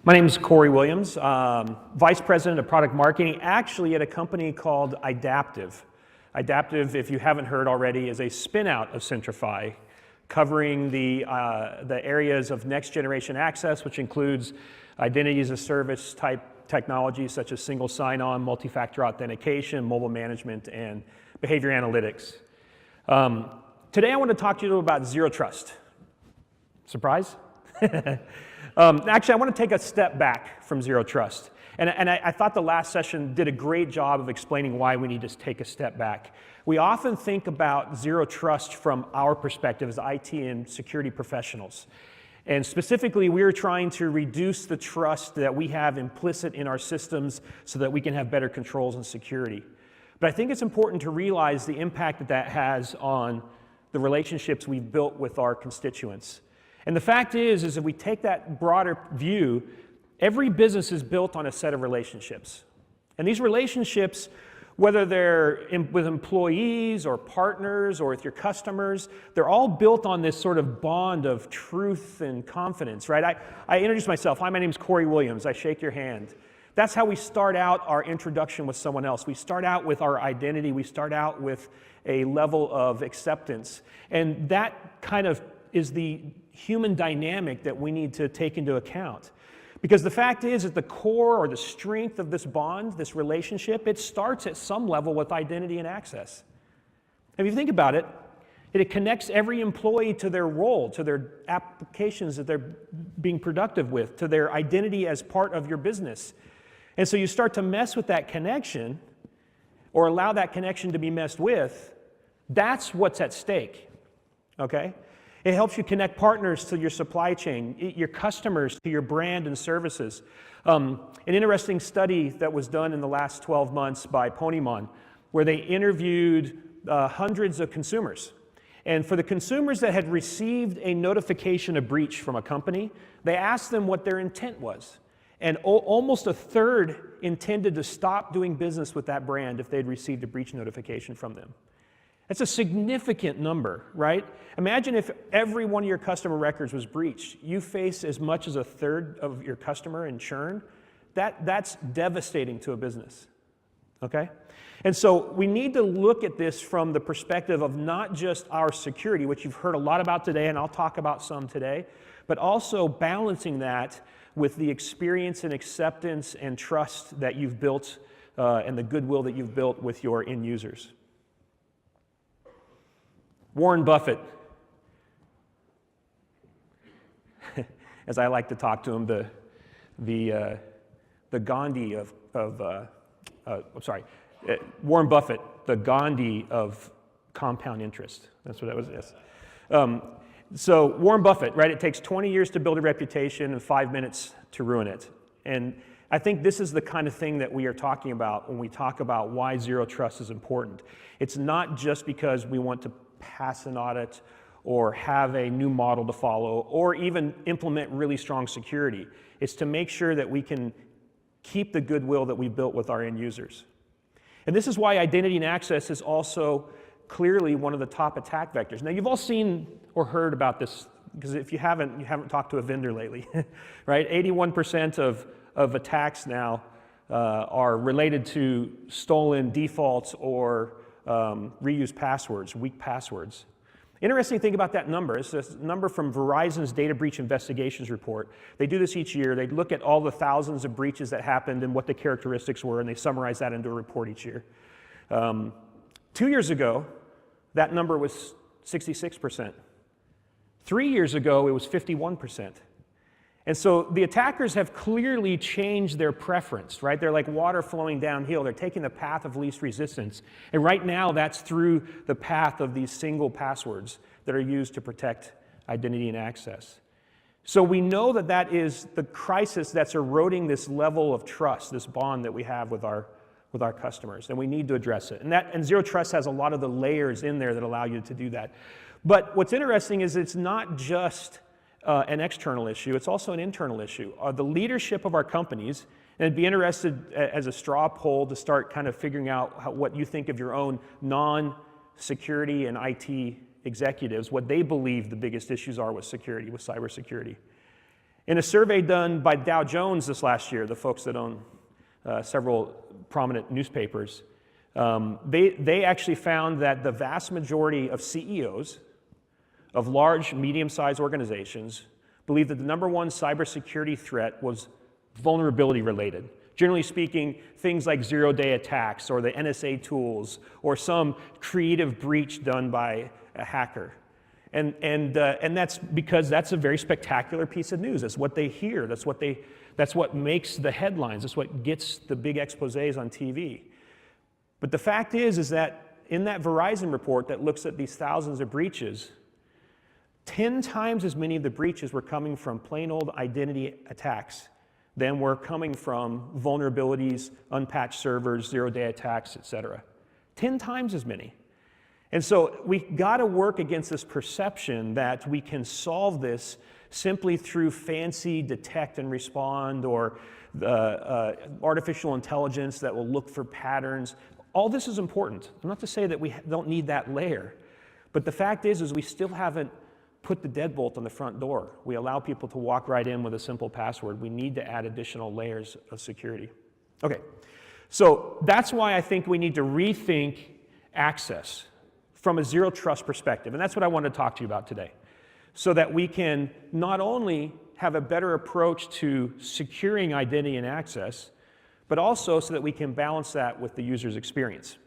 My name is Corey Williams, Vice President of Product Marketing, actually at a company called Idaptive. Idaptive, if you haven't heard already, is a spin-out of Centrify, covering the areas of next-generation access, which includes identity as a service type technologies such as single sign-on, multi-factor authentication, mobile management, and behavior analytics. Today I want to talk to you about zero trust. Surprise? Actually, I want to take a step back from zero trust. And I thought the last session did a great job of explaining why we need to take a step back. We often think about zero trust from our perspective as IT and security professionals. And specifically, we're trying to reduce the trust that we have implicit in our systems so that we can have better controls and security. But I think it's important to realize the impact that that has on the relationships we've built with our constituents. And the fact is if we take that broader view, every business is built on a set of relationships. And these relationships, whether they're with employees or partners or with your customers, they're all built on this sort of bond of truth and confidence, right? I introduce myself. Hi, my name is Corey Williams. I shake your hand. That's how we start out our introduction with someone else. We start out with our identity. We start out with a level of acceptance. And that kind of is the human dynamic that we need to take into account. Because the fact is at the core or the strength of this bond, this relationship, it starts at some level with identity and access. If you think about it, it connects every employee to their role, to their applications that they're being productive with, to their identity as part of your business. And so you start to mess with that connection or allow that connection to be messed with, that's what's at stake, okay? It helps you connect partners to your supply chain, your customers to your brand and services. An interesting study that was done in the last 12 months by Ponymon, where they interviewed hundreds of consumers. And for the consumers that had received a notification of breach from a company, they asked them what their intent was. And almost a third intended to stop doing business with that brand if they'd received a breach notification from them. That's a significant number, right? Imagine if every one of your customer records was breached. You face as much as a third of your customer in churn. That's devastating to a business, okay? And so we need to look at this from the perspective of not just our security, which you've heard a lot about today, and I'll talk about some today, but also balancing that with the experience and acceptance and trust that you've built and the goodwill that you've built with your end users. Warren Buffett, as I like to talk to him, the Gandhi Warren Buffett, the Gandhi of compound interest. That's what that was. Yes. So Warren Buffett, right? It takes 20 years to build a reputation and 5 minutes to ruin it. And I think this is the kind of thing that we are talking about when we talk about why zero trust is important. It's not just because we want to pass an audit or have a new model to follow or even implement really strong security. It's to make sure that we can keep the goodwill that we built with our end users. And this is why identity and access is also clearly one of the top attack vectors. Now you've all seen or heard about this, because if you haven't talked to a vendor lately, right? 81% of attacks now are related to stolen defaults or reused passwords, weak passwords. Interesting thing about that number is this number from Verizon's Data Breach Investigations Report. They do this each year. They look at all the thousands of breaches that happened and what the characteristics were, and they summarize that into a report each year. 2 years ago, that number was 66%. 3 years ago, it was 51%. And so the attackers have clearly changed their preference, right? They're like water flowing downhill. They're taking the path of least resistance. And right now, that's through the path of these single passwords that are used to protect identity and access. So we know that that is the crisis that's eroding this level of trust, this bond that we have with our customers, and we need to address it. And zero trust has a lot of the layers in there that allow you to do that. But what's interesting is it's not just an external issue, it's also an internal issue. The leadership of our companies, and I'd be interested as a straw poll to start kind of figuring out what you think of your own non-security and IT executives, what they believe the biggest issues are with security, with cybersecurity. In a survey done by Dow Jones this last year, the folks that own several prominent newspapers, they actually found that the vast majority of CEOs of large, medium-sized organizations believed that the number one cybersecurity threat was vulnerability related. Generally speaking, things like zero-day attacks or the NSA tools or some creative breach done by a hacker. And that's because that's a very spectacular piece of news. That's what they hear. That's what makes the headlines. That's what gets the big exposés on TV. But the fact is that in that Verizon report that looks at these thousands of breaches, 10 times as many of the breaches were coming from plain old identity attacks than were coming from vulnerabilities, unpatched servers, zero-day attacks, et cetera. 10 times as many. And so we got to work against this perception that we can solve this simply through fancy detect and respond or artificial intelligence that will look for patterns. All this is important. Not to say that we don't need that layer, but the fact is we still haven't put the deadbolt on the front door. We allow people to walk right in with a simple password. We need to add additional layers of security. Okay, so that's why I think we need to rethink access from a zero trust perspective, and that's what I want to talk to you about today, so that we can not only have a better approach to securing identity and access, but also so that we can balance that with the user's experience.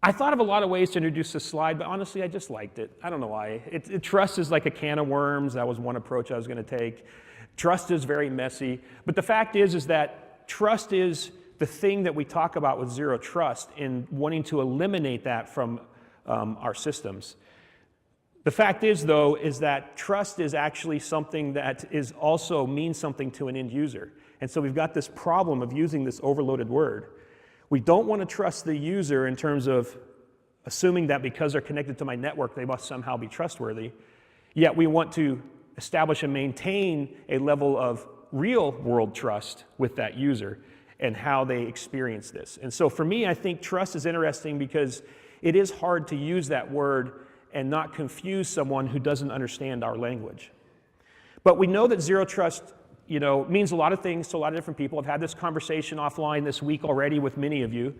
I thought of a lot of ways to introduce this slide, but honestly, I just liked it. I don't know why. Trust is like a can of worms. That was one approach I was going to take. Trust is very messy. But the fact is that trust is the thing that we talk about with zero trust in wanting to eliminate that from our systems. The fact is, though, is that trust is actually something that is also means something to an end user. And so we've got this problem of using this overloaded word. We don't want to trust the user in terms of assuming that because they're connected to my network, they must somehow be trustworthy. Yet we want to establish and maintain a level of real world trust with that user and how they experience this. And so for me, I think trust is interesting because it is hard to use that word and not confuse someone who doesn't understand our language. But we know that zero trust means a lot of things to a lot of different people. I've had this conversation offline this week already with many of you,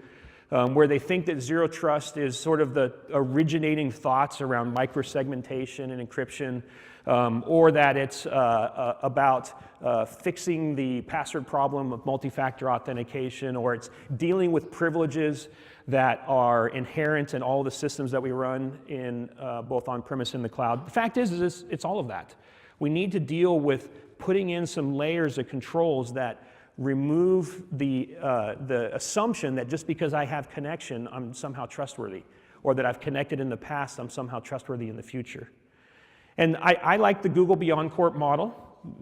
where they think that zero trust is sort of the originating thoughts around microsegmentation and encryption, or that it's about fixing the password problem of multi-factor authentication, or it's dealing with privileges that are inherent in all the systems that we run in both on-premise and the cloud. The fact is it's all of that. We need to deal with putting in some layers of controls that remove the assumption that just because I have connection, I'm somehow trustworthy, or that I've connected in the past, I'm somehow trustworthy in the future. And I like the Google Beyond Corp model.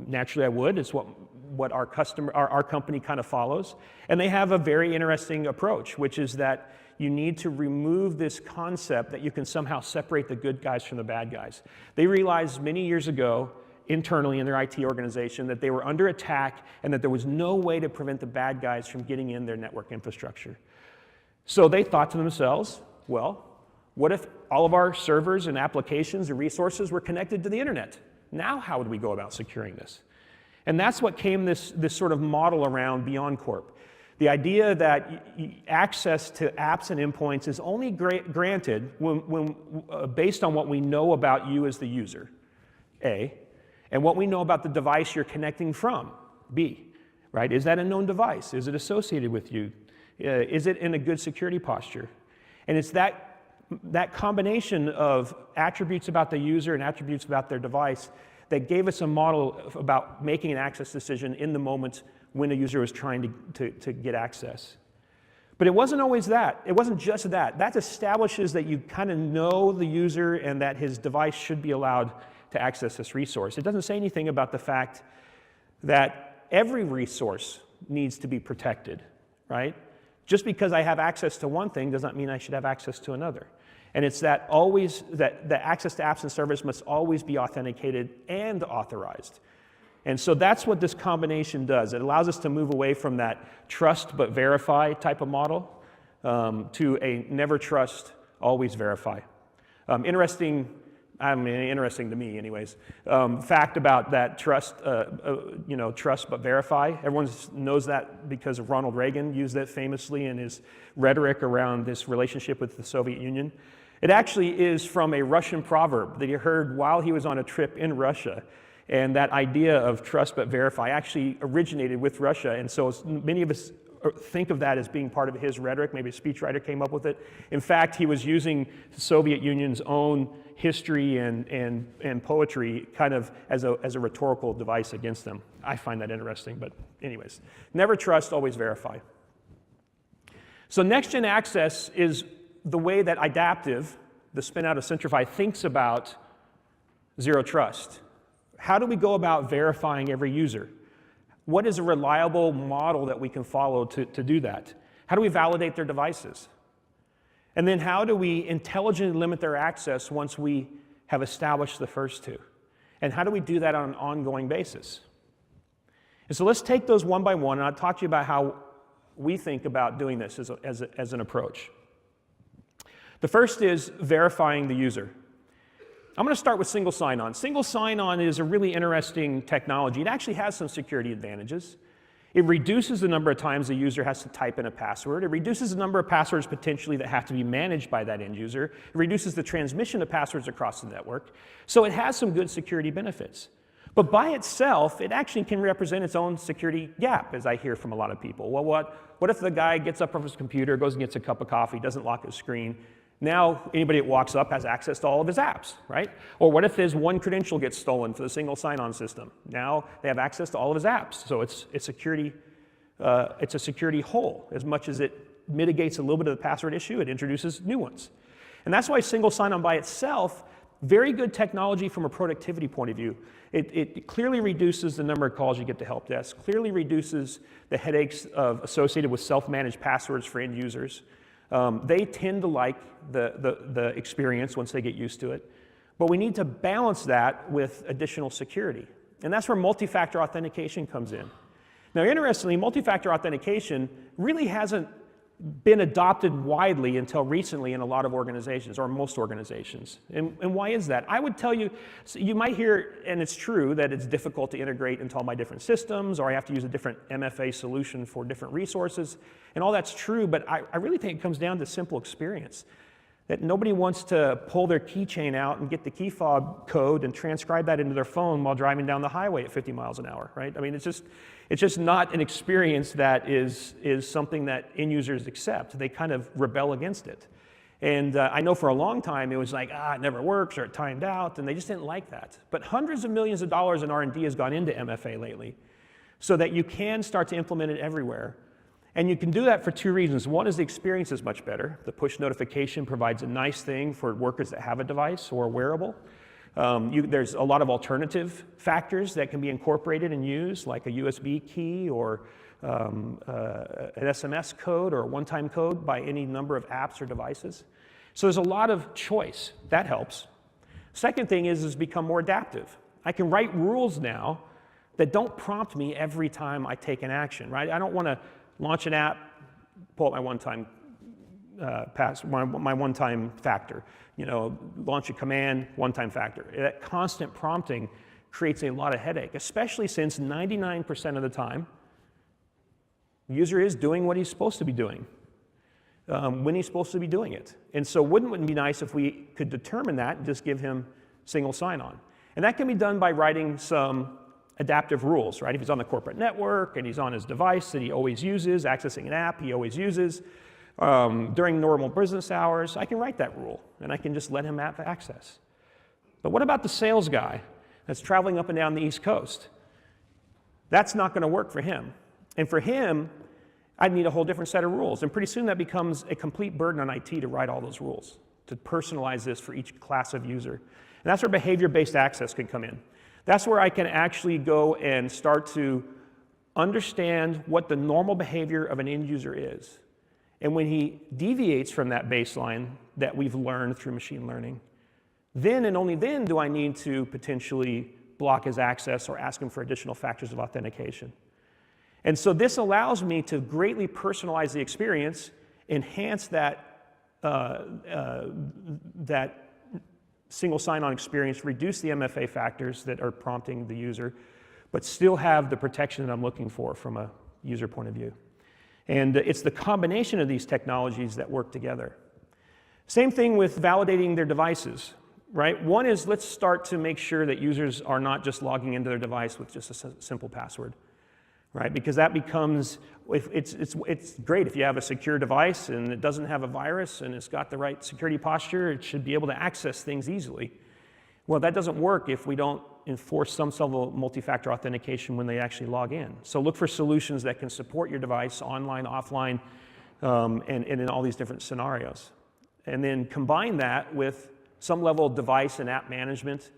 Naturally, I would. It's what our company kind of follows. And they have a very interesting approach, which is that you need to remove this concept that you can somehow separate the good guys from the bad guys. They realized many years ago internally in their IT organization that they were under attack and that there was no way to prevent the bad guys from getting in their network infrastructure. So they thought to themselves, well, what if all of our servers and applications and resources were connected to the internet? Now how would we go about securing this? And that's what came this sort of model around Beyond Corp. The idea that access to apps and endpoints is only granted when based on what we know about you as the user, A, and what we know about the device you're connecting from, B, right? Is that a known device? Is it associated with you? Is it in a good security posture? And it's that combination of attributes about the user and attributes about their device that gave us a model about making an access decision in the moment when a user was trying to get access. But it wasn't always that. It wasn't just that. That establishes that you kind of know the user and that his device should be allowed to access this resource. It doesn't say anything about the fact that every resource needs to be protected, right? Just because I have access to one thing does not mean I should have access to another. And it's that the access to apps and services must always be authenticated and authorized. And so that's what this combination does. It allows us to move away from that trust but verify type of model to a never trust, always verify. Interesting I mean, interesting to me anyways, fact about that trust, trust but verify. Everyone knows that because of Ronald Reagan used that famously in his rhetoric around this relationship with the Soviet Union. It actually is from a Russian proverb that he heard while he was on a trip in Russia. And that idea of trust but verify actually originated with Russia. And so many of us think of that as being part of his rhetoric. Maybe a speechwriter came up with it. In fact, he was using the Soviet Union's own history and poetry kind of as a rhetorical device against them. I find that interesting, but anyways. Never trust, always verify. So next-gen access is the way that Idaptive, the spin-out of Centrify, thinks about zero trust. How do we go about verifying every user? What is a reliable model that we can follow to do that? How do we validate their devices? And then how do we intelligently limit their access once we have established the first two? And how do we do that on an ongoing basis? And so let's take those one by one, and I'll talk to you about how we think about doing this as an approach. The first is verifying the user. I'm going to start with single sign-on. Single sign-on is a really interesting technology. It actually has some security advantages. It reduces the number of times the user has to type in a password. It reduces the number of passwords potentially that have to be managed by that end user. It reduces the transmission of passwords across the network. So it has some good security benefits. But by itself, it actually can represent its own security gap, as I hear from a lot of people. Well, what if the guy gets up from his computer, goes and gets a cup of coffee, doesn't lock his screen? Now, anybody that walks up has access to all of his apps, right? Or what if his one credential gets stolen for the single sign-on system? Now they have access to all of his apps. So it's a security hole. As much as it mitigates a little bit of the password issue, it introduces new ones. And that's why single sign-on by itself, very good technology from a productivity point of view. It clearly reduces the number of calls you get to help desk, clearly reduces the headaches associated with self-managed passwords for end users. They tend to like the experience once they get used to it. But we need to balance that with additional security. And that's where multi-factor authentication comes in. Now, interestingly, multi-factor authentication really hasn't been adopted widely until recently in a lot of organizations, or most organizations. And why is that? I would tell you, so you might hear, and it's true, that it's difficult to integrate into all my different systems, or I have to use a different MFA solution for different resources, and all that's true, but I really think it comes down to simple experience. That nobody wants to pull their keychain out and get the key fob code and transcribe that into their phone while driving down the highway at 50 miles an hour, right? I mean, it's just not an experience that is something that end users accept. They kind of rebel against it. And I know for a long time it was like, it never works, or it timed out, and they just didn't like that. But hundreds of millions of dollars in R&D has gone into MFA lately so that you can start to implement it everywhere. And you can do that for two reasons. One is the experience is much better. The push notification provides a nice thing for workers that have a device or a wearable. There's a lot of alternative factors that can be incorporated and used, like a USB key or an SMS code or a one-time code by any number of apps or devices. So there's a lot of choice. That helps. Second thing is become more adaptive. I can write rules now that don't prompt me every time I take an action, right? I don't want to launch an app, pull up my one-time my one-time factor. Launch a command, one-time factor. That constant prompting creates a lot of headache, especially since 99% of the time, the user is doing what he's supposed to be doing when he's supposed to be doing it. And so wouldn't it be nice if we could determine that and just give him single sign-on? And that can be done by writing some adaptive rules, right? If he's on the corporate network and he's on his device that he always uses, accessing an app he always uses, during normal business hours, I can write that rule and I can just let him have access. But what about the sales guy that's traveling up and down the East Coast? That's not going to work for him. And for him, I'd need a whole different set of rules. And pretty soon that becomes a complete burden on IT to write all those rules, to personalize this for each class of user. And that's where behavior-based access can come in. That's where I can actually go and start to understand what the normal behavior of an end user is. And when he deviates from that baseline that we've learned through machine learning, then and only then do I need to potentially block his access or ask him for additional factors of authentication. And so this allows me to greatly personalize the experience, enhance that single sign-on experience, reduce the MFA factors that are prompting the user, but still have the protection that I'm looking for from a user point of view. And it's the combination of these technologies that work together. Same thing with validating their devices, right? One is, let's start to make sure that users are not just logging into their device with just a simple password, right? Because that becomes, it's great if you have a secure device and it doesn't have a virus and it's got the right security posture, it should be able to access things easily. Well, that doesn't work if we don't enforce some level of multi-factor authentication when they actually log in. So look for solutions that can support your device online, offline, and in all these different scenarios. And then combine that with some level of device and app management,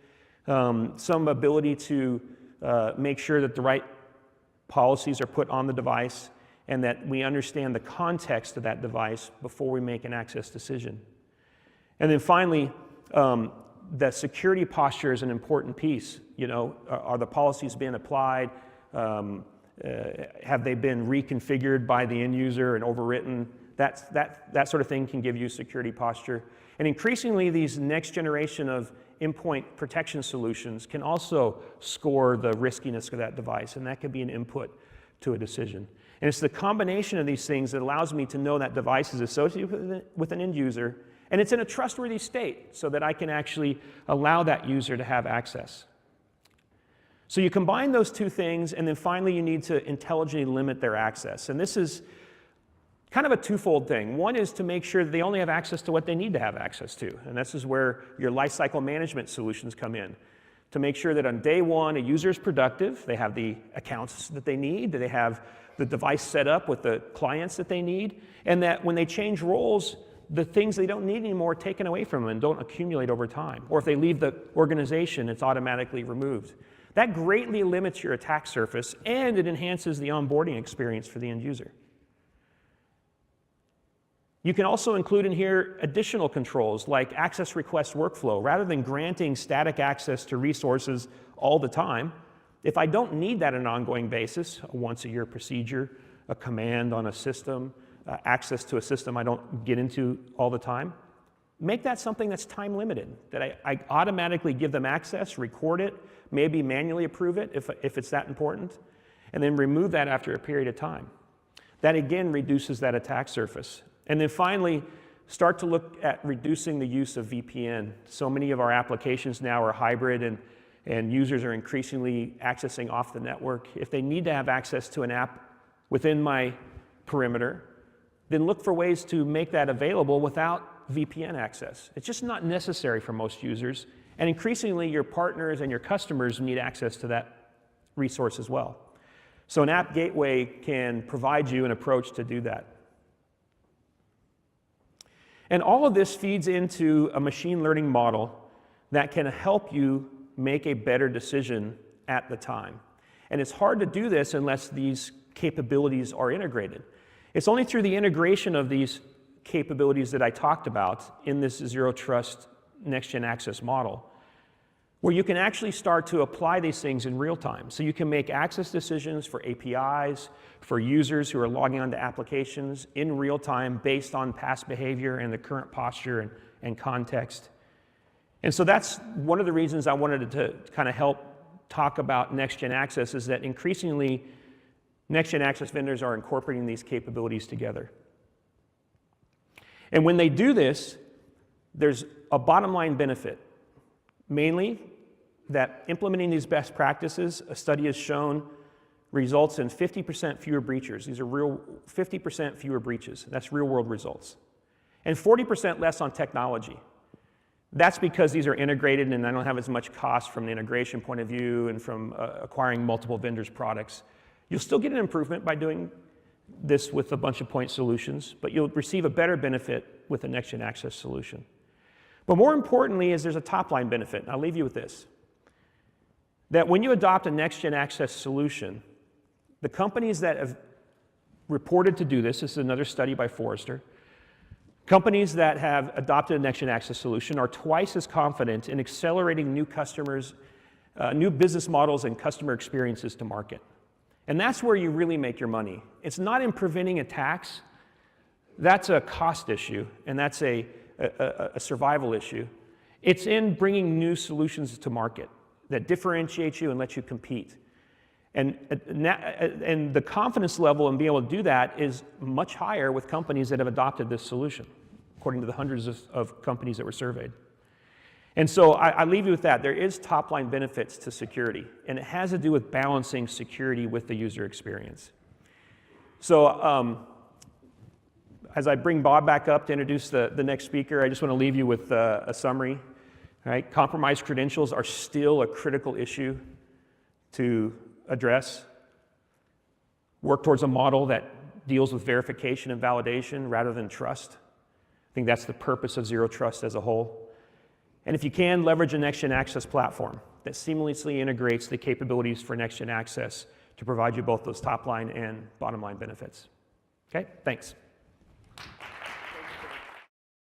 some ability to make sure that the right policies are put on the device and that we understand the context of that device before we make an access decision. And then finally, the security posture is an important piece. You know, are the policies being applied? Have they been reconfigured by the end user and overwritten? That sort of thing can give you security posture. And increasingly, these next generation of endpoint protection solutions can also score the riskiness of that device, and that could be an input to a decision. And it's the combination of these things that allows me to know that device is associated with an end user, and it's in a trustworthy state so that I can actually allow that user to have access. So you combine those two things, and then finally you need to intelligently limit their access. And this is kind of a twofold thing. One is to make sure that they only have access to what they need to have access to. And this is where your lifecycle management solutions come in. To make sure that on day one, a user is productive, they have the accounts that they need, they have the device set up with the clients that they need, and that when they change roles, the things they don't need anymore are taken away from them and don't accumulate over time. Or if they leave the organization, it's automatically removed. That greatly limits your attack surface, and it enhances the onboarding experience for the end user. You can also include in here additional controls like access request workflow. Rather than granting static access to resources all the time, if I don't need that on an ongoing basis, a once-a-year procedure, a command on a system, access to a system I don't get into all the time, make that something that's time limited, that I automatically give them access, record it, maybe manually approve it if it's that important, and then remove that after a period of time. That again reduces that attack surface. And then finally, start to look at reducing the use of VPN. So many of our applications now are hybrid and users are increasingly accessing off the network. If they need to have access to an app within my perimeter, then look for ways to make that available without VPN access. It's just not necessary for most users. And increasingly, your partners and your customers need access to that resource as well. So an app gateway can provide you an approach to do that. And all of this feeds into a machine learning model that can help you make a better decision at the time. And it's hard to do this unless these capabilities are integrated. It's only through the integration of these capabilities that I talked about in this Zero Trust Next-Gen Access model, where you can actually start to apply these things in real time. So you can make access decisions for APIs, for users who are logging onto applications in real time based on past behavior and the current posture and context. And so that's one of the reasons I wanted to kind of help talk about next-gen access, is that increasingly next-gen access vendors are incorporating these capabilities together. And when they do this, there's a bottom line benefit. Mainly that implementing these best practices, a study has shown, results in 50% fewer breaches. These are 50% fewer breaches. That's real world results. And 40% less on technology. That's because these are integrated and I don't have as much cost from the integration point of view and from acquiring multiple vendors' products. You'll still get an improvement by doing this with a bunch of point solutions, but you'll receive a better benefit with a next-gen access solution. But more importantly is there's a top-line benefit, and I'll leave you with this. That when you adopt a next-gen access solution, the companies that have reported to do this is another study by Forrester, companies that have adopted a next-gen access solution are twice as confident in accelerating new customers, new business models and customer experiences to market. And that's where you really make your money. It's not in preventing attacks. That's a cost issue, and that's a survival issue. It's in bringing new solutions to market that differentiate you and let you compete. And the confidence level in being able to do that is much higher with companies that have adopted this solution, according to the hundreds of companies that were surveyed. And so I leave you with that. There is top-line benefits to security, and it has to do with balancing security with the user experience. So as I bring Bob back up to introduce the next speaker, I just want to leave you with a summary. Right? Compromised credentials are still a critical issue to address. Work towards a model that deals with verification and validation rather than trust. I think that's the purpose of Zero Trust as a whole. And if you can, leverage a next-gen access platform that seamlessly integrates the capabilities for next-gen access to provide you both those top-line and bottom-line benefits. Okay, thanks.